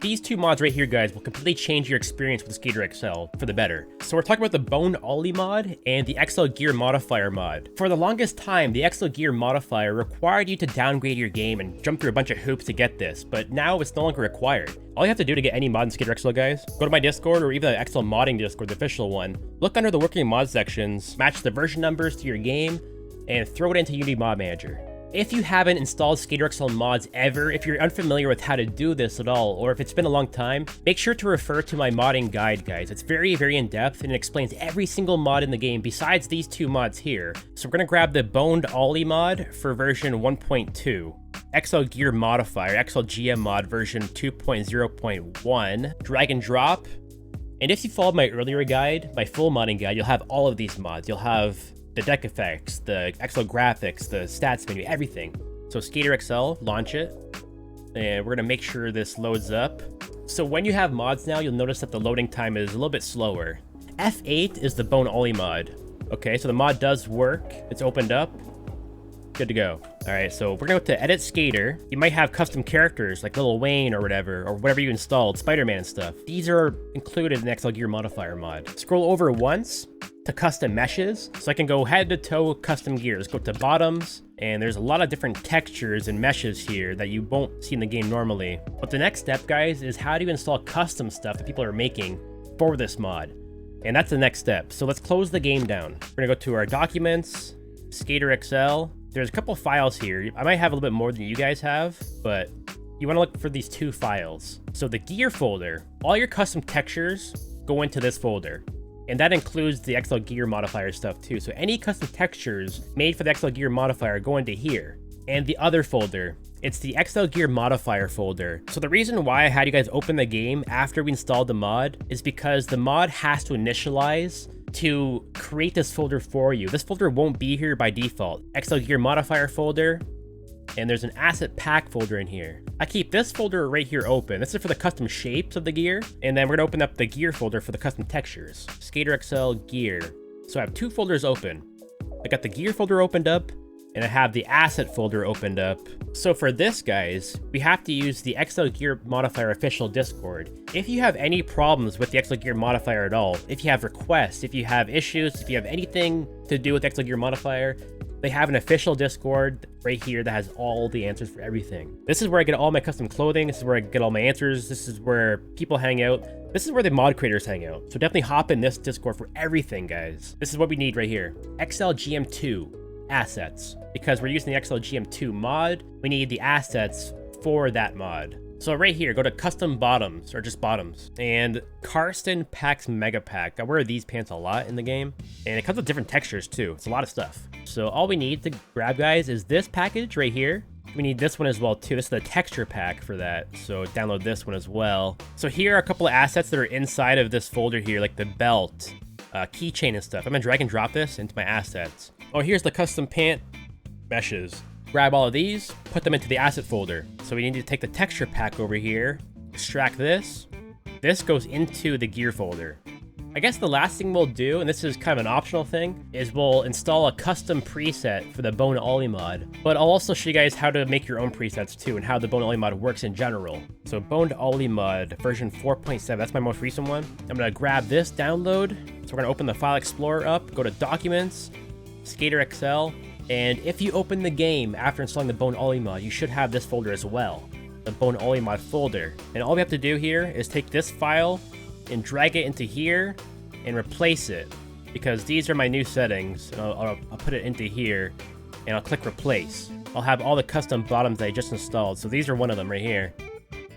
These two mods right here, guys, will completely change your experience with the Skater XL for the better. So we're talking about the BonedOllieMod and the XLGear Modifier mod. For the longest time, the XLGear Modifier required you to downgrade your game and jump through a bunch of hoops to get this, but now it's no longer required. All you have to do to get any mod in Skater XL, guys, go to my Discord or even the XL modding Discord, the official one, look under the working mod sections, match the version numbers to your game, and throw it into Unity Mod Manager. If you haven't installed Skater XL mods ever, if you're unfamiliar with how to do this at all, or if it's been a long time, make sure to refer to my modding guide, guys. It's very, very in-depth, and it explains every single mod in the game besides these two mods here. So we're gonna grab the BonedOllieMod for version 1.2. XLGear Modifier, XLGM Mod version 2.0.1, drag and drop. And if you followed my earlier guide, my full modding guide, you'll have all of these mods. You'll have the deck effects, the XL graphics, the stats menu, everything. So Skater XL, launch it, and we're gonna make sure this loads up. So when you have mods now, you'll notice that the loading time is a little bit slower. F8 is the BonedOllieMod. Okay, so the mod does work. It's opened up. Good to go. All right, so we're gonna go to Edit Skater. You might have custom characters like Lil Wayne or whatever you installed, Spider-Man and stuff. These are included in the XLGear Modifier mod. Scroll over once to custom meshes, so I can go head to toe custom gears. Go to bottoms, and there's a lot of different textures and meshes here that you won't see in the game normally. But the next step, guys, is how do you install custom stuff that people are making for this mod? And that's the next step. So let's close the game down. We're gonna go to our documents, Skater XL. There's a couple files here. I might have a little bit more than you guys have, but you wanna look for these two files. So the gear folder, all your custom textures go into this folder. And that includes the XLGear modifier stuff too. So any custom textures made for the XLGear modifier go into here. And the other folder, it's the XLGear modifier folder. So the reason why I had you guys open the game after we installed the mod is because the mod has to initialize to create this folder for you. This folder won't be here by default. XLGear modifier folder, and there's an asset pack folder in here. I keep this folder right here open. This is for the custom shapes of the gear. And then we're gonna open up the gear folder for the custom textures. Skater XL gear. So I have two folders open. I got the gear folder opened up, and I have the asset folder opened up. So for this, guys, we have to use the XLGear Modifier official Discord. If you have any problems with the XLGear Modifier at all, if you have requests, if you have issues, if you have anything to do with the XLGear Modifier, they have an official Discord right here that has all the answers for everything. This is where I get all my custom clothing. This is where I get all my answers. This is where people hang out. This is where the mod creators hang out. So definitely hop in this Discord for everything, guys. This is what we need right here. XLGM2 assets. Because we're using the XLGM2 mod, we need the assets for that mod. So right here, go to custom bottoms, or just bottoms, and Karsten Packs Mega Pack. I wear these pants a lot in the game, and it comes with different textures too. It's a lot of stuff. So all we need to grab, guys, is this package right here. We need this one as well too. This is the texture pack for that, so download this one as well. So here are a couple of assets that are inside of this folder here, like the belt, keychain and stuff. I'm gonna drag and drop this into my assets. Oh, here's the custom pant meshes. Grab all of these, put them into the asset folder. So we need to take the texture pack over here, extract this. This goes into the gear folder. I guess the last thing we'll do, and this is kind of an optional thing, is we'll install a custom preset for the BonedOllieMod. But I'll also show you guys how to make your own presets too, and how the BonedOllieMod works in general. So BonedOllieMod version 4.7, that's my most recent one. I'm gonna grab this download. So we're gonna open the File Explorer up, go to Documents, Skater XL, and if you open the game after installing the BonedOllieMod, you should have this folder as well, the BonedOllieMod folder. And all we have to do here is take this file and drag it into here and replace it, because these are my new settings. And I'll put it into here, and I'll click replace. I'll have all the custom bottoms that I just installed. So these are one of them right here.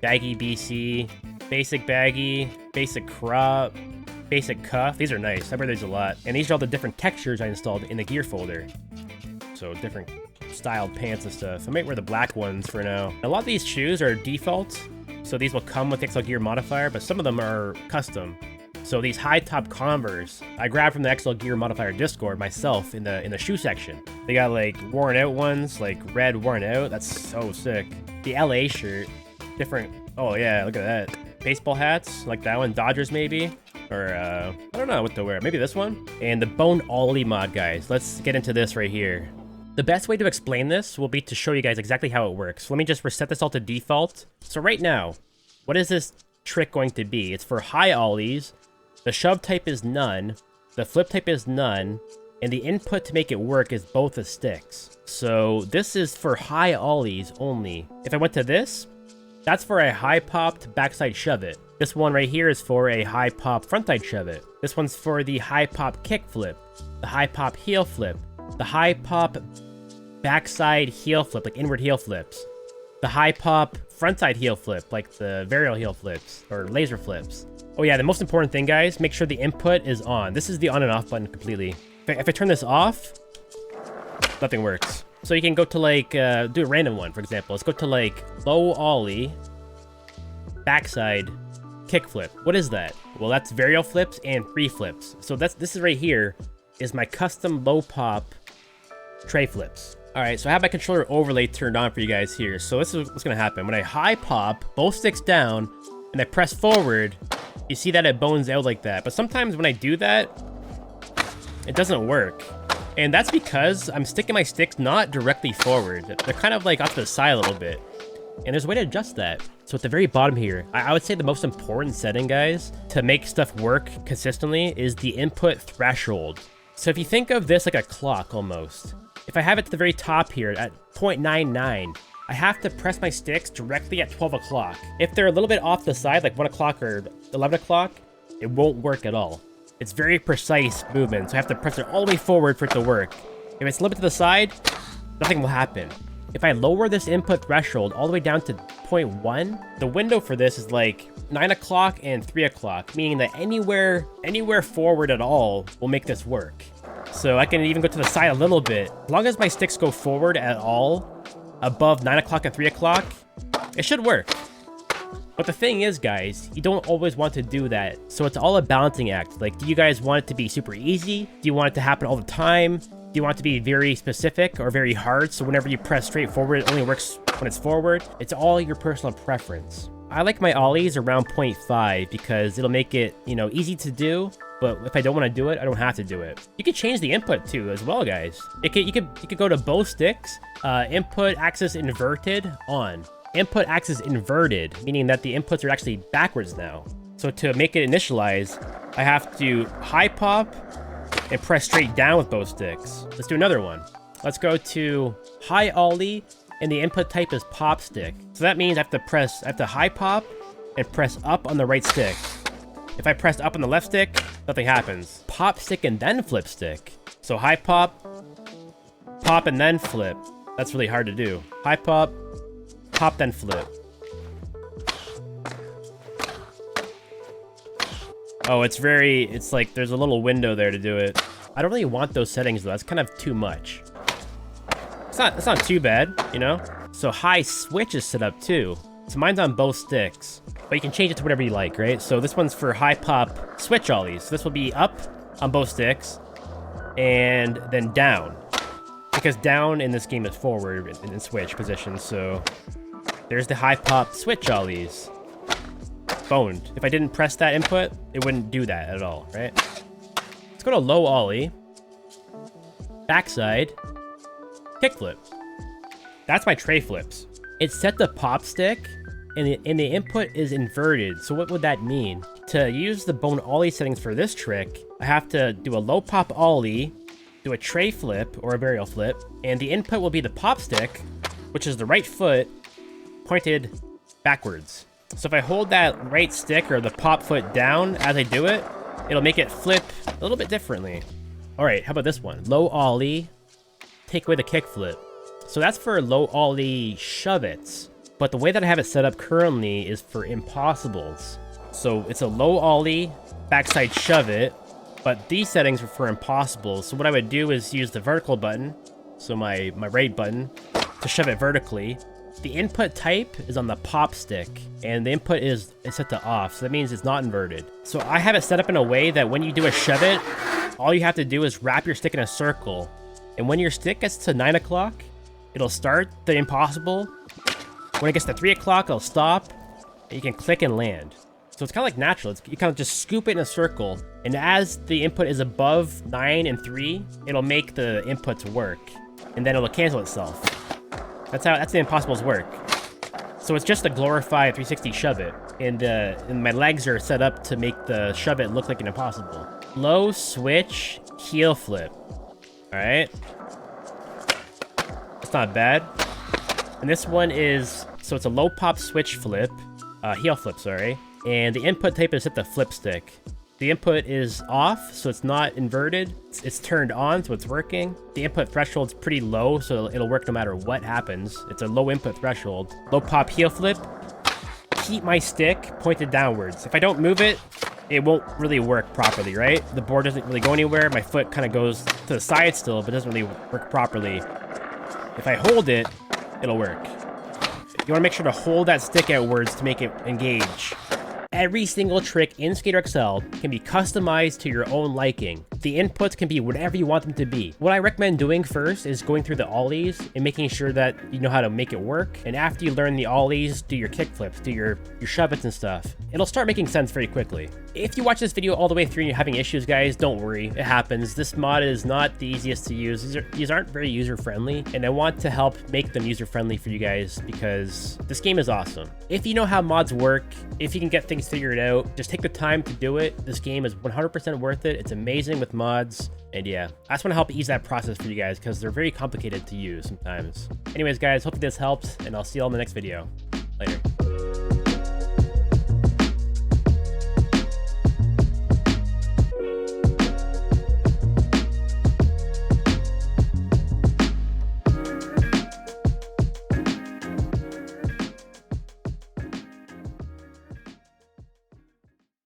Baggy BC, basic baggy, basic crop, basic cuff. These are nice. I wear these a lot. And these are all the different textures I installed in the gear folder. So different styled pants and stuff. I might wear the black ones for now. A lot of these shoes are default, so these will come with XLGear modifier, but some of them are custom. So these high top Converse, I grabbed from the XLGear modifier Discord myself in the shoe section. They got like worn out ones, like red worn out. That's so sick. The LA shirt, different. Oh yeah, look at that. Baseball hats, like that one, Dodgers maybe. Or, I don't know what to wear. Maybe this one? And the BonedOllieMod, guys. Let's get into this right here. The best way to explain this will be to show you guys exactly how it works. Let me just reset this all to default. So right now, What is this trick going to be? It's for high ollies. The shove type is none. The flip type is none. And the input to make it work is both the sticks. So this is for high ollies only. If I went to this, that's for a high popped backside shove it. This one right here is for a high pop frontside shove it. This one's for the high pop kick flip, the high pop heel flip, the high pop backside heel flip, like inward heel flips, the high pop frontside heel flip, like the varial heel flips or laser flips. Oh yeah, the most important thing, guys, make sure the input is on. This is the on and off button completely. If I turn this off, nothing works. So you can go to like, do a random one, for example. Let's go to like low ollie, backside, kick flip. What is that? Well, that's varial flips and free flips. So this is right here is my custom low pop tray flips. All right, so I have my controller overlay turned on for you guys here. So this is what's gonna happen. When I high pop, both sticks down, and I press forward, you see that it bones out like that. But sometimes when I do that, it doesn't work. And that's because I'm sticking my sticks not directly forward. They're kind of like off to the side a little bit. And there's a way to adjust that. So at the very bottom here, I would say the most important setting, guys, to make stuff work consistently is the input threshold. So if you think of this like a clock almost, if I have it to the very top here at 0.99, I have to press my sticks directly at 12 o'clock. If they're a little bit off the side, like 1 o'clock or 11 o'clock, it won't work at all. It's very precise movement, so I have to press it all the way forward for it to work. If it's a little bit to the side, nothing will happen. If I lower this input threshold all the way down to 0.1, the window for this is like 9 o'clock and 3 o'clock, meaning that anywhere forward at all will make this work. So I can even go to the side a little bit. As long as my sticks go forward at all, above 9 o'clock and 3 o'clock, it should work. But the thing is, guys, you don't always want to do that. So it's all a balancing act. Like, do you guys want it to be super easy? Do you want it to happen all the time? Do you want it to be very specific or very hard? So whenever you press straight forward, it only works when it's forward. It's all your personal preference. I like my ollies around 0.5 because it'll make it, easy to do. But if I don't want to do it, I don't have to do it. You can change the input too as well, guys. You could go to both sticks, input axis inverted on. Input axis inverted, meaning that the inputs are actually backwards now. So to make it initialize, I have to high pop and press straight down with both sticks. Let's do another one. Let's go to high ollie, and the input type is pop stick. So that means I have to high pop and press up on the right stick. If I press up on the left stick, nothing happens. Pop stick and then flip stick. So high pop, pop and then flip. That's really hard to do. High pop, pop then flip. Oh, it's like there's a little window there to do it. I don't really want those settings though. That's kind of too much. It's not too bad, So high switch is set up too. So mine's on both sticks, but you can change it to whatever you like, right? So this one's for high pop switch ollies. So this will be up on both sticks and then down, because down in this game is forward in switch position. So there's the high pop switch ollies. Boned. If I didn't press that input, it wouldn't do that at all, right? Let's go to low ollie, backside, kickflip. That's my tray flips. It's set to pop stick, and the input is inverted. So what would that mean? To use the BonedOllie settings for this trick, I have to do a low pop ollie, do a tray flip or a varial flip, and the input will be the pop stick, which is the right foot pointed backwards. So if I hold that right stick or the pop foot down as I do it, it'll make it flip a little bit differently. All right, how about this one? Low ollie, take away the kick flip. So that's for low ollie shove-its. But the way that I have it set up currently is for impossibles. So it's a low ollie, backside shove-it, but these settings are for impossibles. So what I would do is use the vertical button, so my right button, to shove it vertically. The input type is on the pop stick, and the input is set to off, so that means it's not inverted. So I have it set up in a way that when you do a shove it, all you have to do is wrap your stick in a circle. And when your stick gets to 9 o'clock, it'll start the impossible. When it gets to 3 o'clock, it'll stop, and you can click and land. So it's kind of like natural. You kind of just scoop it in a circle, and as the input is above 9 and 3, it'll make the inputs work, and then it'll cancel itself. That's the impossibles work. So it's just a glorified 360 shove it. and my legs are set up to make the shove it look like an impossible. Low switch, heel flip. All right. That's not bad. And this one is, so it's a low pop switch flip, heel flip, sorry. And the input type is hit the flip stick. The input is off, so it's not inverted. It's turned on, so it's working. The input threshold's pretty low, so it'll work no matter what happens. It's a low input threshold. Low pop heel flip. Keep my stick pointed downwards. If I don't move it, it won't really work properly, right? The board doesn't really go anywhere. My foot kind of goes to the side still, but doesn't really work properly. If I hold it, it'll work. You want to make sure to hold that stick outwards to make it engage. Every single trick in Skater XL can be customized to your own liking. The inputs can be whatever you want them to be. What I recommend doing first is going through the ollies and making sure that you know how to make it work. And after you learn the ollies, do your kick flips, do your shove-its and stuff. It'll start making sense very quickly. If you watch this video all the way through and you're having issues, guys, don't worry. It happens. This mod is not the easiest to use. These aren't very user-friendly, and I want to help make them user-friendly for you guys because this game is awesome. If you know how mods work, if you can get things figured out, just take the time to do it. This game is 100% worth it. It's amazing with mods. And yeah, I just want to help ease that process for you guys because they're very complicated to use sometimes. Anyways, guys, hopefully this helped, and I'll see you all in the next video. Later.